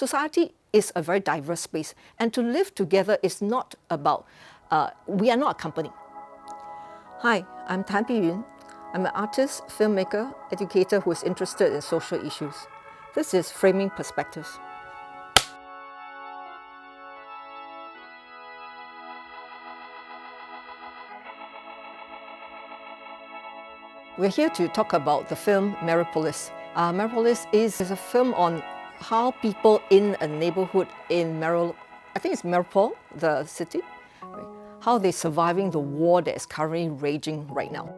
society is a very diverse space, and to live together is not about, we are not a company. Hi, I'm Tan Biyun. I'm an artist, filmmaker, educator who is interested in social issues. This is Framing Perspectives. We're here to talk about the film Mariupolis. Mariupolis is a film on how people in a neighborhood in I think it's Mariupol, the city, right? How they're surviving the war that is currently raging right now.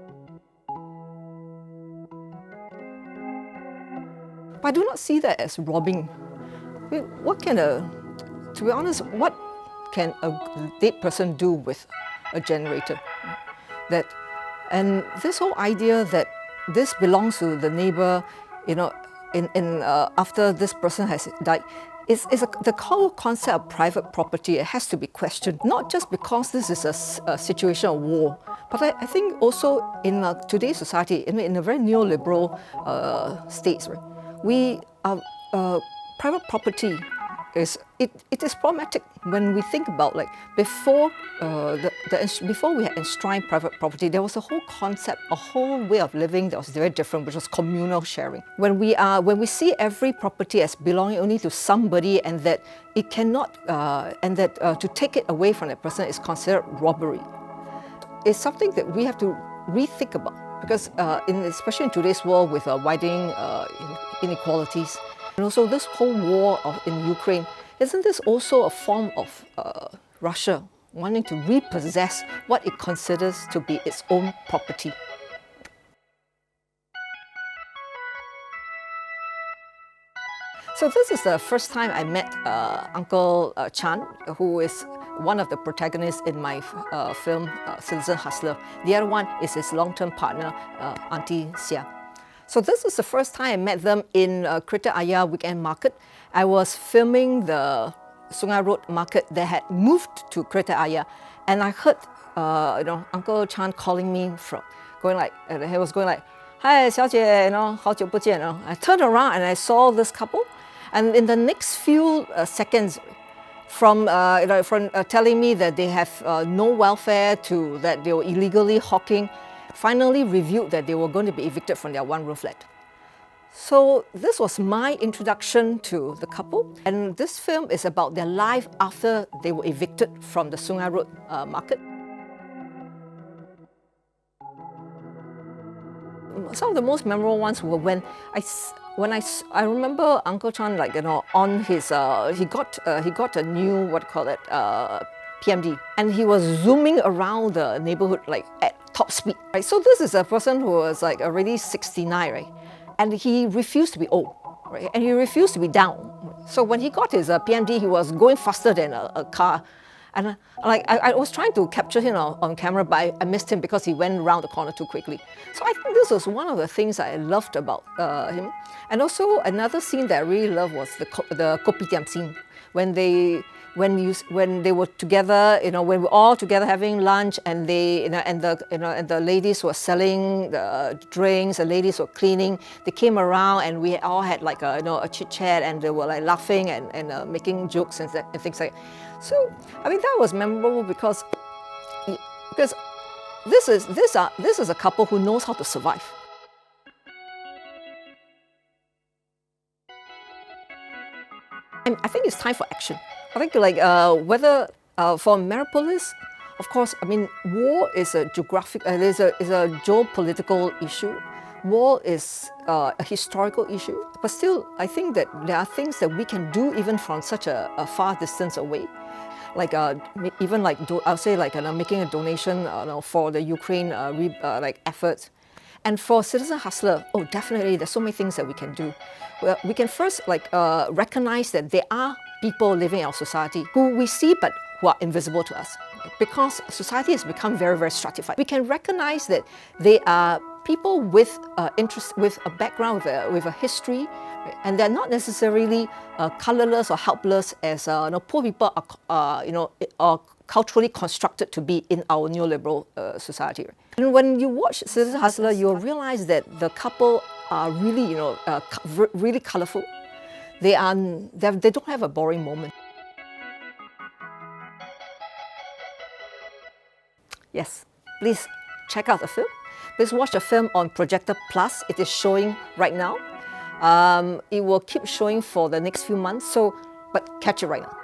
But I do not see that as robbing. I mean, to be honest, what can a dead person do with a generator? And this whole idea that this belongs to the neighbor, after this person has died, the whole concept of private property. It has to be questioned, not just because this is a situation of war, but I think also in today's society, in a very neoliberal states, right? Private property it is problematic when we think about, like, before we had enshrined private property, there was a whole concept, a whole way of living that was very different, which was communal sharing. When we see every property as belonging only to somebody, and that it cannot to take it away from that person is considered robbery, it's something that we have to rethink about, because especially in today's world with widening inequalities. And also this whole war in Ukraine, isn't this also a form of Russia wanting to repossess what it considers to be its own property? So this is the first time I met Uncle Chan, who is one of the protagonists in my film Citizen Hustler. The other one is his long-term partner, Auntie Xia. So this is the first time I met them in Kereta Ayer Weekend Market. I was filming the Sungei Road Market that had moved to Kereta Ayer, and I heard Uncle Chan calling me he was going like, "Hi, 小姐, 好久不见. I turned around and I saw this couple, and in the next few seconds, from telling me that they have no welfare to that they were illegally hawking, finally revealed that they were going to be evicted from their one-room flat. So this was my introduction to the couple, and this film is about their life after they were evicted from the Sungei Road Market. Some of the most memorable ones were when I remember Uncle Chan, on his he got a new PMD, and he was zooming around the neighborhood at top speed, right? So this is a person who was already 69, right? And he refused to be old, right? And he refused to be down. So when he got his PMD, he was going faster than a car. And I was trying to capture him on camera, but I missed him because he went around the corner too quickly. So I think this was one of the things I loved about him. And also another scene that I really loved was the kopitiam scene, when they were together, when we were all together having lunch, and the ladies were selling the drinks, the ladies were cleaning. They came around, and we all had a chit chat, and they were laughing and making jokes and things like that. So I mean, that was memorable because this is a couple who knows how to survive. I think it's time for action. I think whether for Mariupolis, of course, I mean, war is a geopolitical issue. War is a historical issue, but still, I think that there are things that we can do even from such a far distance away. I'll say making a donation for the Ukraine efforts. And for Citizen Hustler, definitely, there's so many things that we can do. Well, we can first recognize that there are people living in our society who we see but who are invisible to us, because society has become very, very stratified. We can recognize that they are people with interest, with a background, with a history, and they're not necessarily colorless or helpless as poor people are culturally constructed to be in our neoliberal society. And when you watch Citizen Hustler, you'll realize that the couple are really, really colorful. they don't have a boring moment. Yes, please check out the film. Please watch the film on Projector Plus. It is showing right now. It will keep showing for the next few months, but catch it right now.